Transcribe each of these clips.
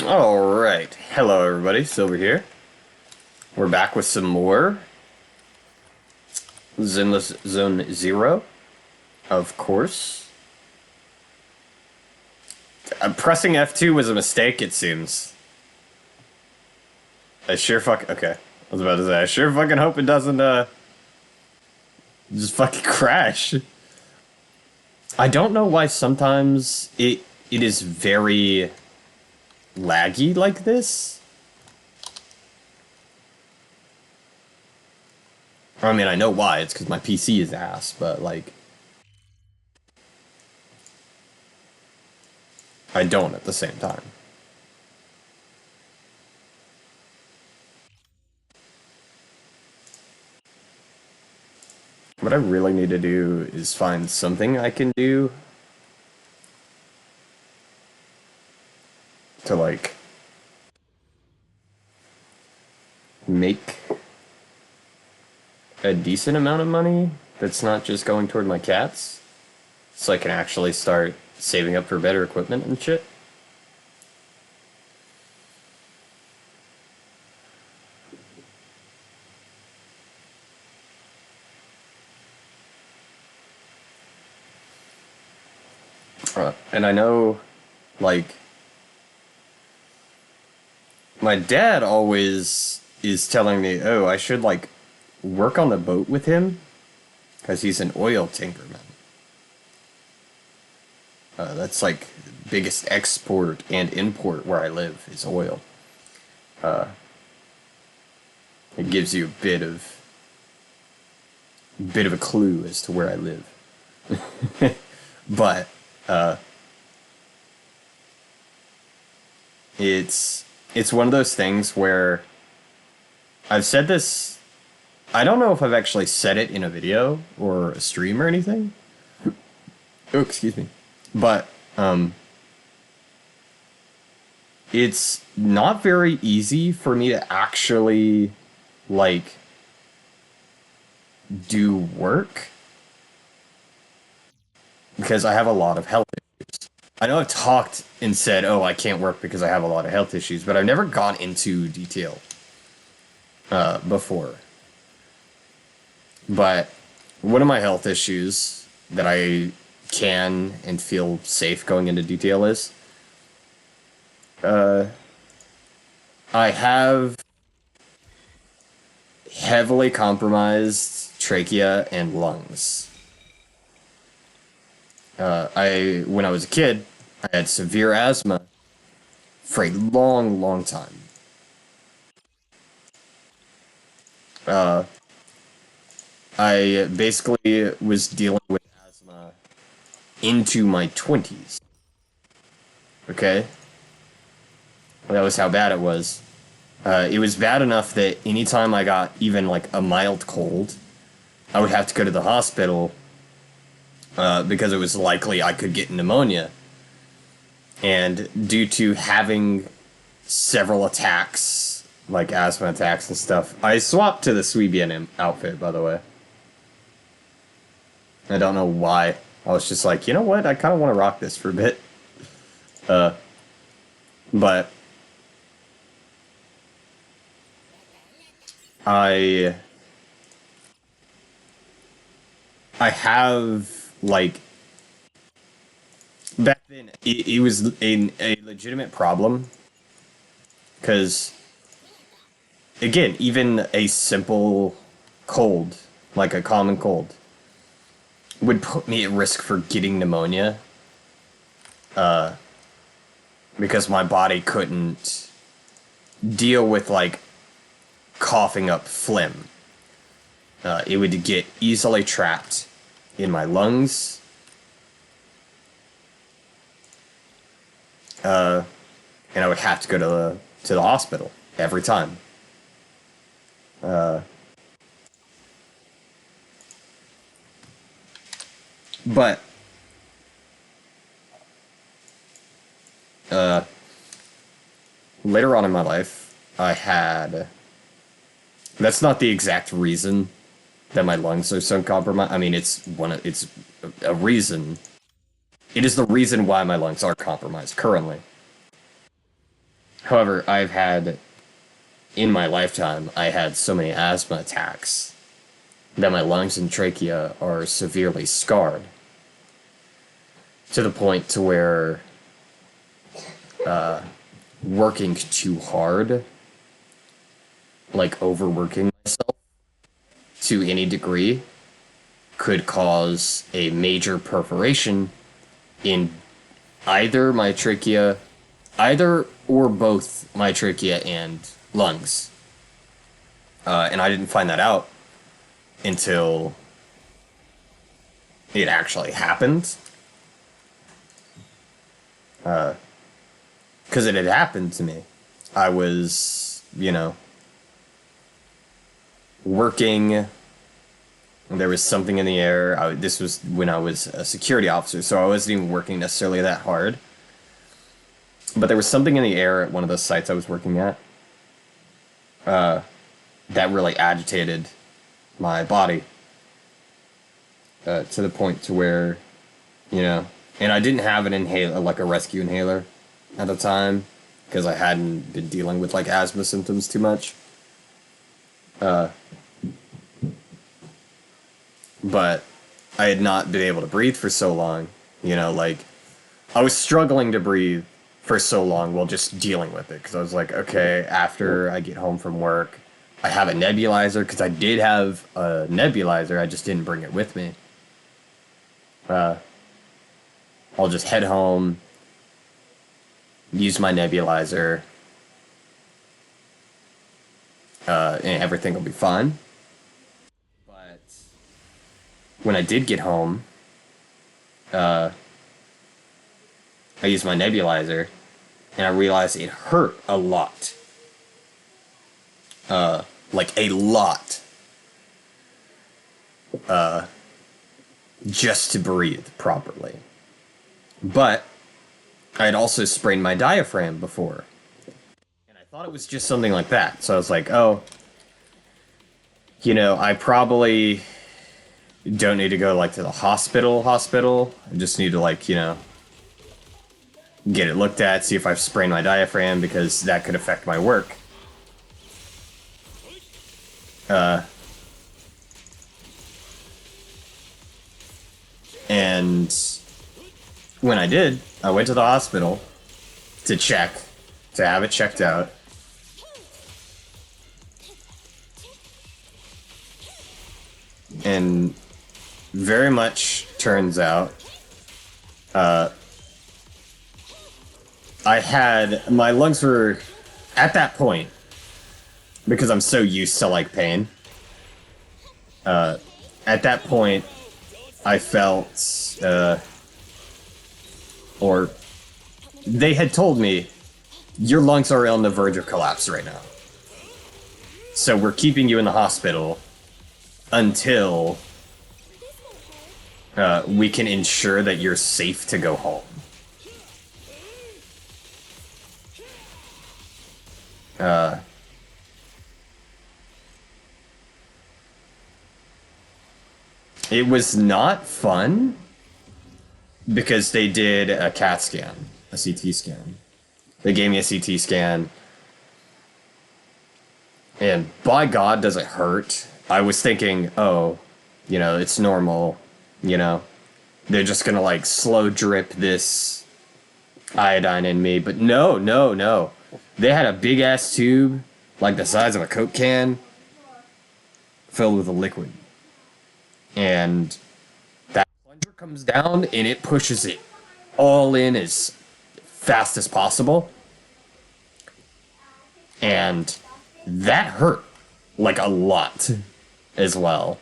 Alright, hello everybody, Silver here. We're back with some more Zenless Zone Zero, of course. Pressing F2 was a mistake, it seems. Okay. I was about to say, I sure fucking hope it doesn't, just fucking crash. I don't know why sometimes it is very laggy like this. I mean, I know why. It's because my PC is ass, but, like, I don't at the same time. What I really need to do is find something I can do to, like, make a decent amount of money that's not just going toward my cats, so I can actually start saving up for better equipment and shit. And I know, like, my dad always is telling me, oh, I should, like, work on the boat with him, because he's an oil tinkerman. That's, like, biggest export and import where I live is oil. It gives you a bit of a clue as to where I live. But, it's one of those things where I've said this. I don't know if I've actually said it in a video or a stream or anything. Oh, excuse me. But it's not very easy for me to actually, like, do work because I have a lot of health issues. I know I've talked and said, oh, I can't work because I have a lot of health issues, but I've never gone into detail before. But one of my health issues that I can and feel safe going into detail is I have heavily compromised trachea and lungs. When I was a kid, I had severe asthma for a long, long time. I basically was dealing with asthma into my 20s. Okay? That was how bad it was. It was bad enough that anytime I got even, like, a mild cold, I would have to go to the hospital because it was likely I could get pneumonia. And due to having several attacks, like asthma attacks and stuff, I swapped to the Sweebian outfit, by the way. I don't know why. I was just like, you know what? I kind of want to rock this for a bit. But I have, like, back then it was a legitimate problem because, again, even a simple cold, like a common cold, would put me at risk for getting pneumonia because my body couldn't deal with, like, coughing up phlegm. It would get easily trapped in my lungs. And I would have to go to the hospital every time. But later on in my life, I had. That's not the exact reason that my lungs are so compromised. I mean, it's a reason. It is the reason why my lungs are compromised currently. However, in my lifetime, I had so many asthma attacks that my lungs and trachea are severely scarred to the point to where working too hard, like overworking myself to any degree, could cause a major perforation in either or both my trachea and lungs. And I didn't find that out until it actually happened. Because it had happened to me. I was, working. There was something in the air. This was when I was a security officer, so I wasn't even working necessarily that hard. But there was something in the air at one of the sites I was working at that really agitated my body to the point to where, and I didn't have an inhaler, like a rescue inhaler at the time, because I hadn't been dealing with like asthma symptoms too much. But I had not been able to breathe for so long, like I was struggling to breathe for so long while just dealing with it, because I was like, okay, after I get home from work, I have a nebulizer, because I did have a nebulizer, I just didn't bring it with me. I'll just head home, use my nebulizer, and everything will be fine. But when I did get home, I used my nebulizer, and I realized it hurt a lot. Like a lot. Just to breathe properly. But I had also sprained my diaphragm before. And I thought it was just something like that. So I was like, oh, I probably don't need to go like to the hospital. I just need to get it looked at, see if I've sprained my diaphragm, because that could affect my work. And when I did, I went to the hospital to have it checked out. And very much turns out, my lungs were, at that point, because I'm so used to like pain, at that point, I felt, or they had told me, your lungs are on the verge of collapse right now. So we're keeping you in the hospital until we can ensure that you're safe to go home. It was not fun because they did a CAT scan, a CT scan. They gave me a CT scan, and by God, does it hurt. I was thinking, oh, it's normal, they're just gonna like slow drip this iodine in me, but no. They had a big ass tube, like the size of a Coke can, filled with a liquid. And that plunger comes down and it pushes it all in as fast as possible. And that hurt like a lot as well.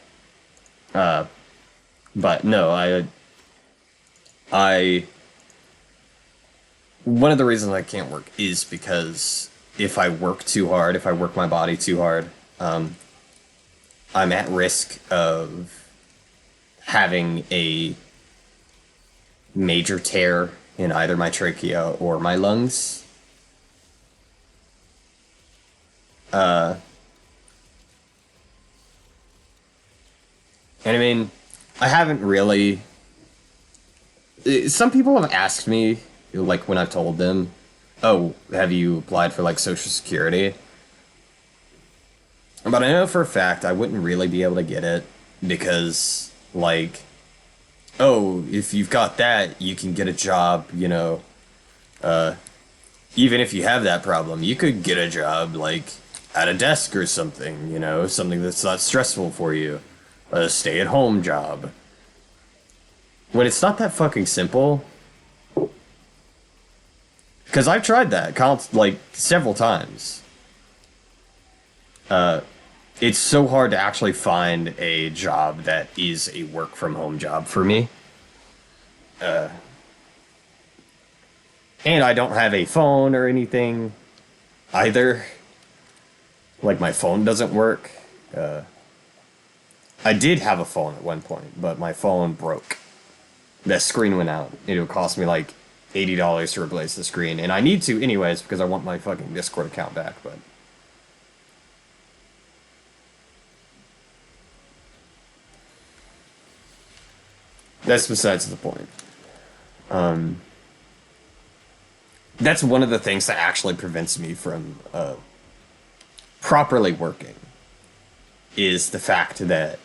But no, I one of the reasons I can't work is because if I work too hard, if I work my body too hard, I'm at risk of having a major tear in either my trachea or my lungs. And I mean, I haven't really... Some people have asked me, like when I've told them, Oh, have you applied for like Social Security? But I know for a fact I wouldn't really be able to get it because, like, oh, if you've got that, you can get a job, uh, even if you have that problem, you could get a job, like, at a desk or something, something that's not stressful for you. A stay at home job. When it's not that fucking simple, because I've tried that, like, several times. It's so hard to actually find a job that is a work from home job for me. And I don't have a phone or anything either. Like, my phone doesn't work. I did have a phone at one point, but my phone broke. The screen went out. It would cost me like $80 to replace the screen. And I need to anyways because I want my fucking Discord account back, but that's besides the point. That's one of the things that actually prevents me from properly working is the fact that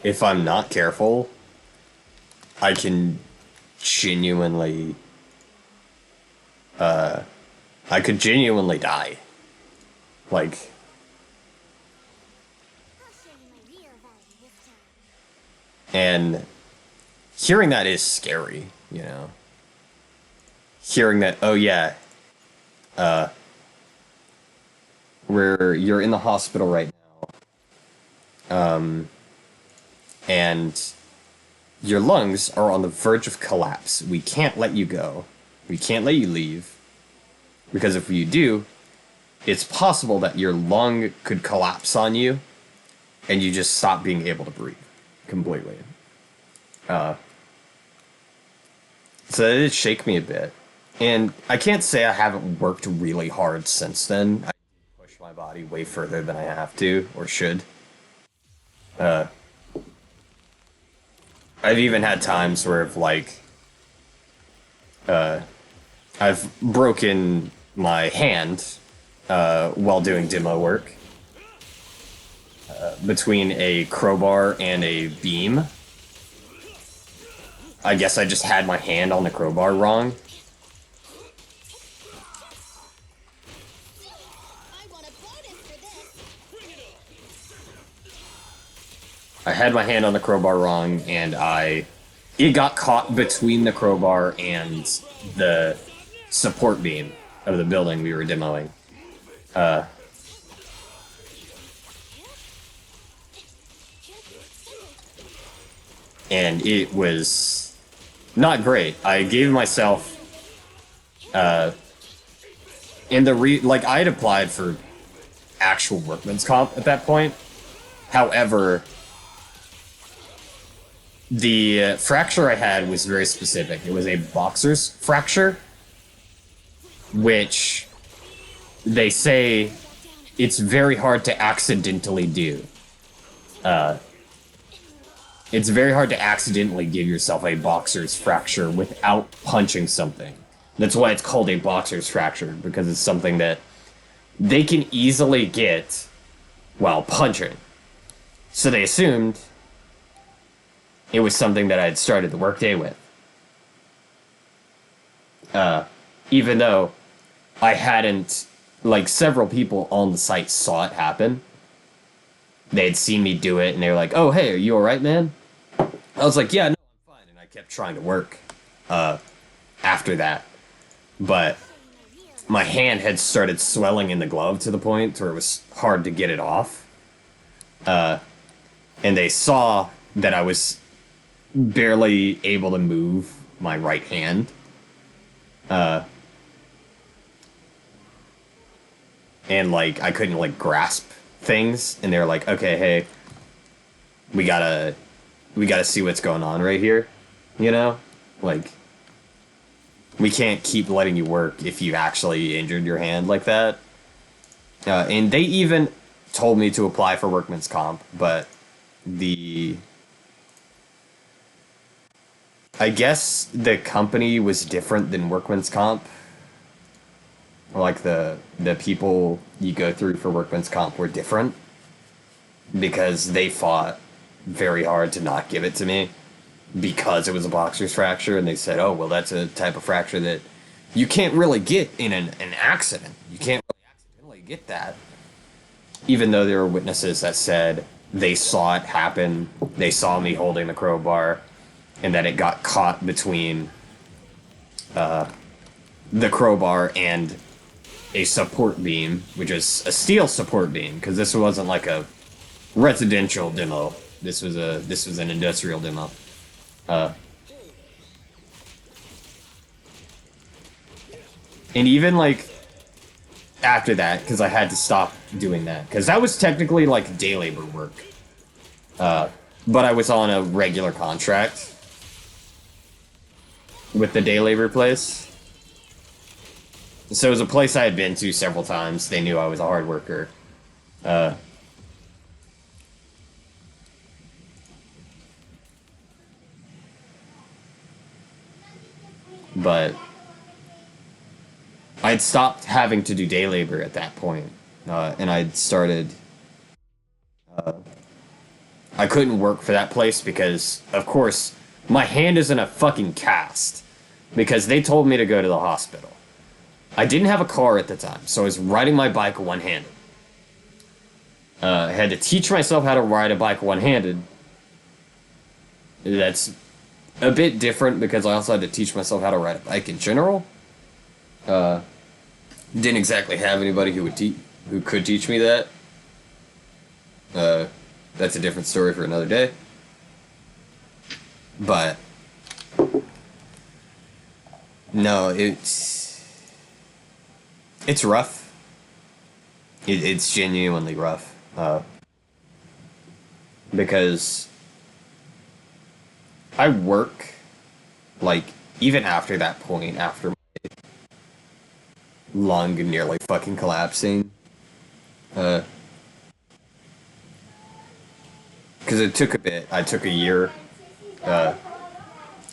if I'm not careful, I can genuinely, I could genuinely die. Like, and hearing that is scary, Hearing that, oh yeah, where you're in the hospital right now, and your lungs are on the verge of collapse. We can't let you go. We can't let you leave. Because if you do, it's possible that your lung could collapse on you and you just stop being able to breathe completely. So it did shake me a bit. And I can't say I haven't worked really hard since then. I push my body way further than I have to or should. Uh, I've even had times where I've broken my hand while doing demo work between a crowbar and a beam. I guess I just had my hand on the crowbar wrong. I had my hand on the crowbar wrong, and it got caught between the crowbar and the support beam of the building we were demoing. And it was not great. I gave myself, I had applied for actual workman's comp at that point. However, the fracture I had was very specific. It was a boxer's fracture, which they say it's very hard to accidentally do. It's very hard to accidentally give yourself a boxer's fracture without punching something. That's why it's called a boxer's fracture, because it's something that they can easily get while punching. So they assumed it was something that I had started the workday with. Even though I hadn't, several people on the site saw it happen. They had seen me do it, and they were like, oh, hey, are you alright, man? I was like, yeah, no, I'm fine, and I kept trying to work after that. But my hand had started swelling in the glove to the point where it was hard to get it off. And they saw that I was barely able to move my right hand. And I couldn't grasp things, and they were like, okay, hey, we gotta see what's going on right here, we can't keep letting you work if you actually injured your hand like that. And they even told me to apply for workman's comp, but I guess the company was different than workman's comp. like the people you go through for workman's comp were different because they fought very hard to not give it to me because it was a boxer's fracture, and they said, "Oh, well, that's a type of fracture that you can't really get in an accident. You can't really accidentally get that." Even though there were witnesses that said they saw it happen, they saw me holding the crowbar, and that it got caught between the crowbar and a support beam, which is a steel support beam, because this wasn't like a residential demo. This was an industrial demo. Uh, and even like after that, because I had to stop doing that, because that was technically like day labor work. But I was on a regular contract with the day labor place. So it was a place I had been to several times. They knew I was a hard worker. Uh, but I'd stopped having to do day labor at that point, and I'd started. I couldn't work for that place because, of course, my hand is in a fucking cast because they told me to go to the hospital. I didn't have a car at the time, so I was riding my bike one-handed. I had to teach myself how to ride a bike one-handed. That's a bit different because I also had to teach myself how to ride a bike in general. Uh, didn't exactly have anybody who could teach me that. Uh, that's a different story for another day. But no, it's rough. It's genuinely rough. Because I work like even after that point, after my lung nearly fucking collapsing. Uh, because it took a bit. I took a year uh,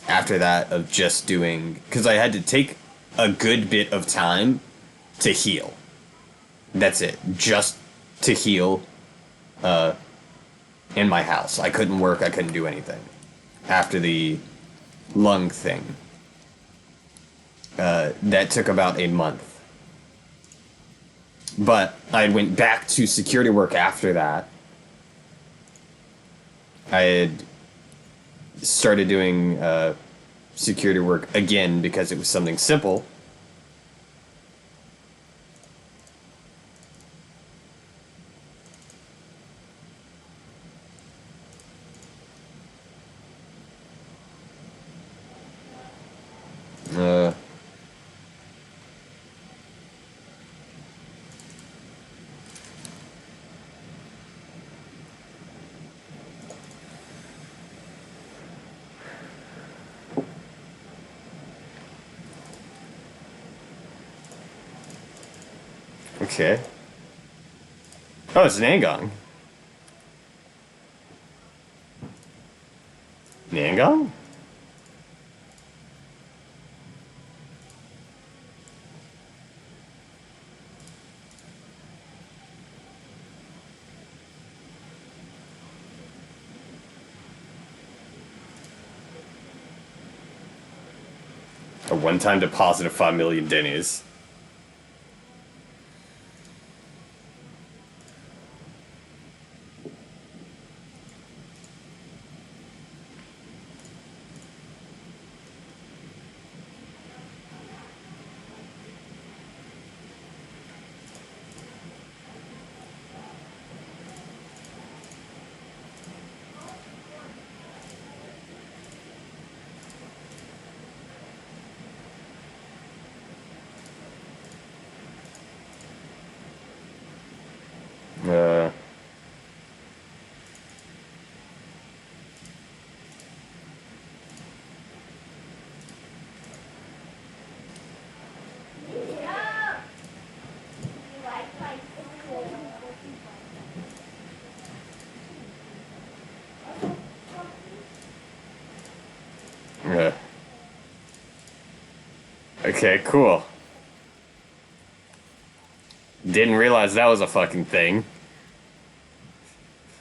after that of just doing, because I had to take a good bit of time to heal. That's it, just to heal in my house. I couldn't work. I couldn't do anything after the lung thing. That took about a month. But I went back to security work after that. I had started doing security work again because it was something simple. Uh, okay. Oh, it's an Angong. Nangong? A one-time deposit of 5 million dennies. Uh, uh, okay, cool. Didn't realize that was a fucking thing.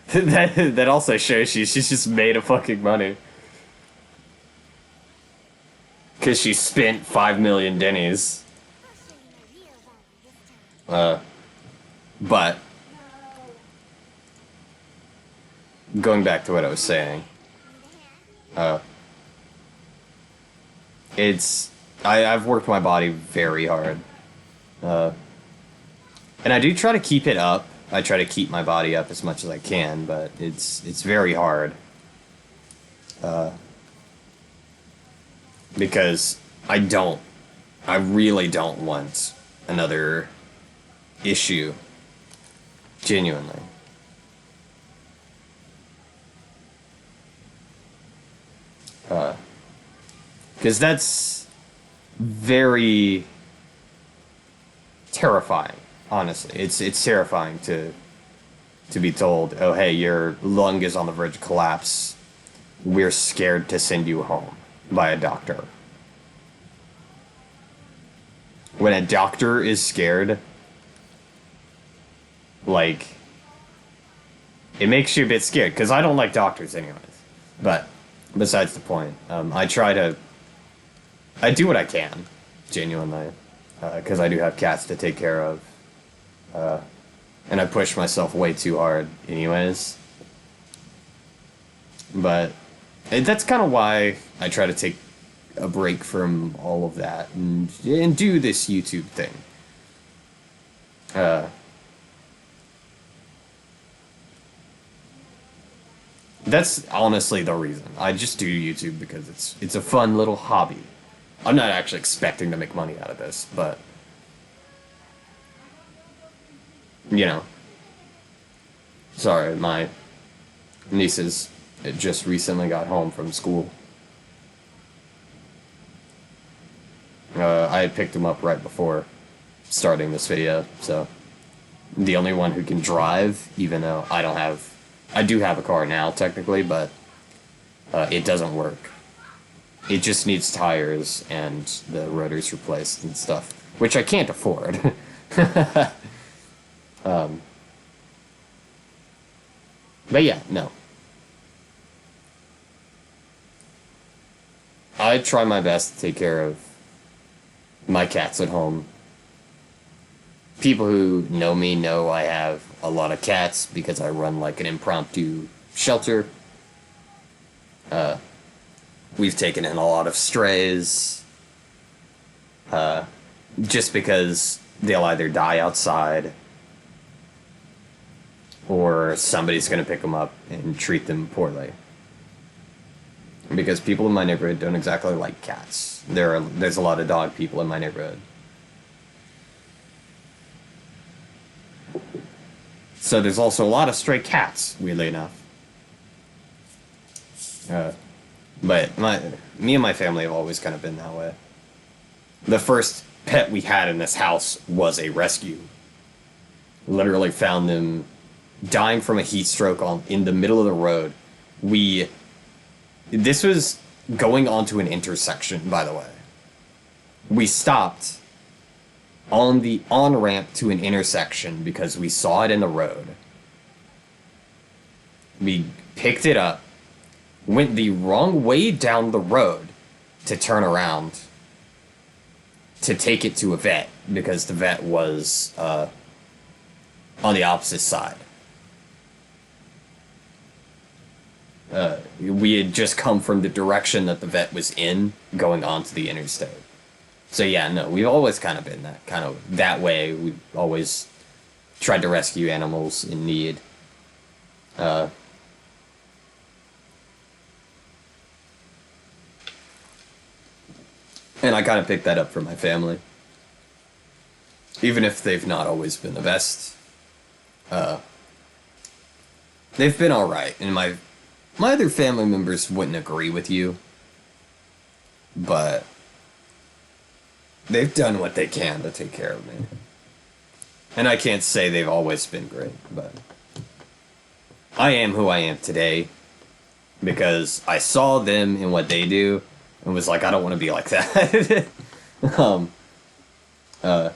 That also shows she's just made a fucking money. Because she spent 5 million dennies. Uh, but, going back to what I was saying, uh, I've worked my body very hard. Uh, and I do try to keep it up. I try to keep my body up as much as I can, but it's very hard. Because I really don't want another issue. Genuinely. Because that's very terrifying, honestly. It's terrifying to be told, oh hey, your lung is on the verge of collapse. We're scared to send you home by a doctor. When a doctor is scared, like, it makes you a bit scared, because I don't like doctors anyways. But, besides the point, I do what I can, genuinely, because I do have cats to take care of, and I push myself way too hard anyways. But that's kind of why I try to take a break from all of that and do this YouTube thing. That's honestly the reason. I just do YouTube because it's a fun little hobby. I'm not actually expecting to make money out of this, but you know. Sorry, my nieces just recently got home from school. I had picked them up right before starting this video, so the only one who can drive, even though I do have a car now technically, but it doesn't work. It just needs tires and the rotors replaced and stuff, which I can't afford. But yeah, no. I try my best to take care of my cats at home. People who know me know I have a lot of cats because I run like an impromptu shelter. We've taken in a lot of strays. Just because they'll either die outside or somebody's going to pick them up and treat them poorly. Because people in my neighborhood don't exactly like cats. There's a lot of dog people in my neighborhood. So there's also a lot of stray cats, weirdly enough. But me and my family have always kind of been that way. The first pet we had in this house was a rescue. Literally found them dying from a heat stroke in the middle of the road. This was going onto an intersection, by the way. We stopped on the on-ramp to an intersection because we saw it in the road. We picked it up, went the wrong way down the road to turn around to take it to a vet because the vet was on the opposite side. We had just come from the direction that the vet was in, going onto the interstate. So yeah, no, we've always kind of been that way. We've always tried to rescue animals in need. And I kind of picked that up from my family. Even if they've not always been the best. They've been alright, and my other family members wouldn't agree with you, but they've done what they can to take care of me. And I can't say they've always been great, but I am who I am today because I saw them and what they do and was like, I don't want to be like that. But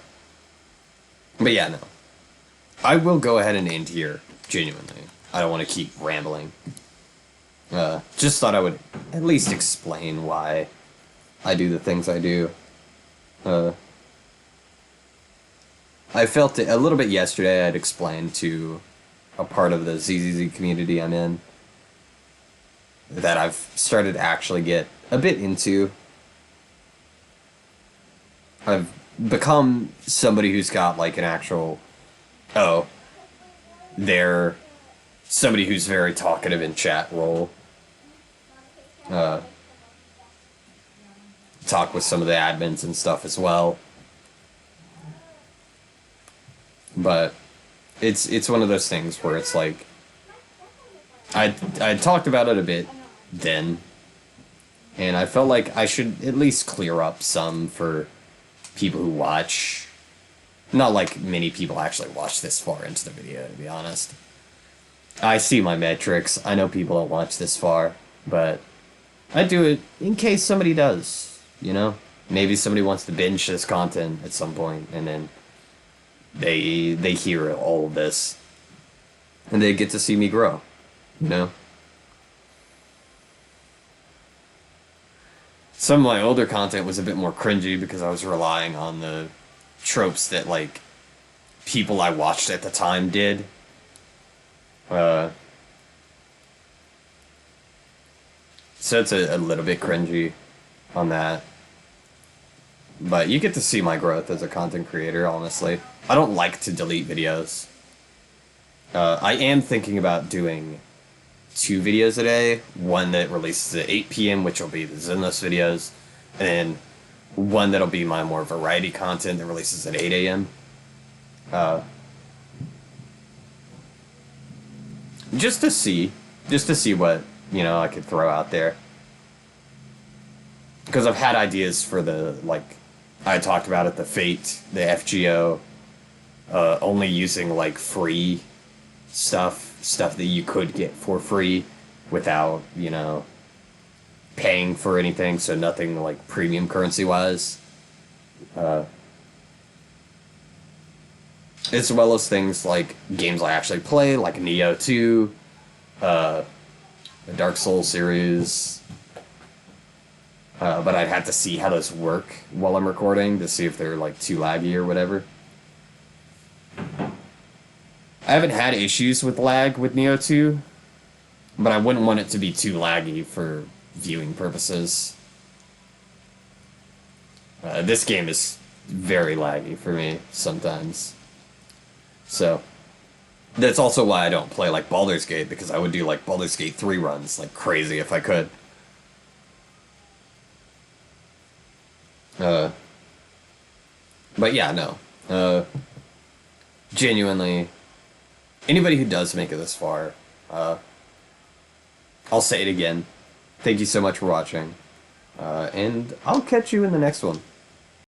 yeah, no. I will go ahead and end here, genuinely. I don't want to keep rambling. Just thought I would at least explain why I do the things I do. Uh, I felt it a little bit yesterday. I'd explained to a part of the ZZZ community I'm in that I've started to actually get a bit into. I've become somebody who's got like an actual, oh, they're somebody who's very talkative in chat role. Talk with some of the admins and stuff as well. But it's one of those things where it's like I talked about it a bit then, and I felt like I should at least clear up some for people who watch. Not like many people actually watch this far into the video, to be honest. I see my metrics. I know people don't watch this far, but I do it in case somebody does, you know? Maybe somebody wants to binge this content at some point, and then they hear all of this, and they get to see me grow, you know? Some of my older content was a bit more cringy because I was relying on the tropes that, like, people I watched at the time did. So it's a little bit cringy on that. But you get to see my growth as a content creator, honestly. I don't like to delete videos. I am thinking about doing 2 videos a day. One that releases at 8 p.m., which will be the Zenless videos. And then one that'll be my more variety content that releases at 8 a.m. Just to see what, you know, I could throw out there. Because I've had ideas for the, like, I talked about it, the Fate, the FGO, only using, like, free stuff that you could get for free without, you know, paying for anything, so nothing, like, premium currency-wise. As well as things like games I actually play, like Neo 2, the Dark Souls series. But I'd have to see how those work while I'm recording to see if they're like too laggy or whatever. I haven't had issues with lag with Neo 2, but I wouldn't want it to be too laggy for viewing purposes. This game is very laggy for me sometimes. So, that's also why I don't play like Baldur's Gate, because I would do like Baldur's Gate 3 runs like crazy if I could. But yeah, no. Genuinely, anybody who does make it this far, I'll say it again. Thank you so much for watching. And I'll catch you in the next one.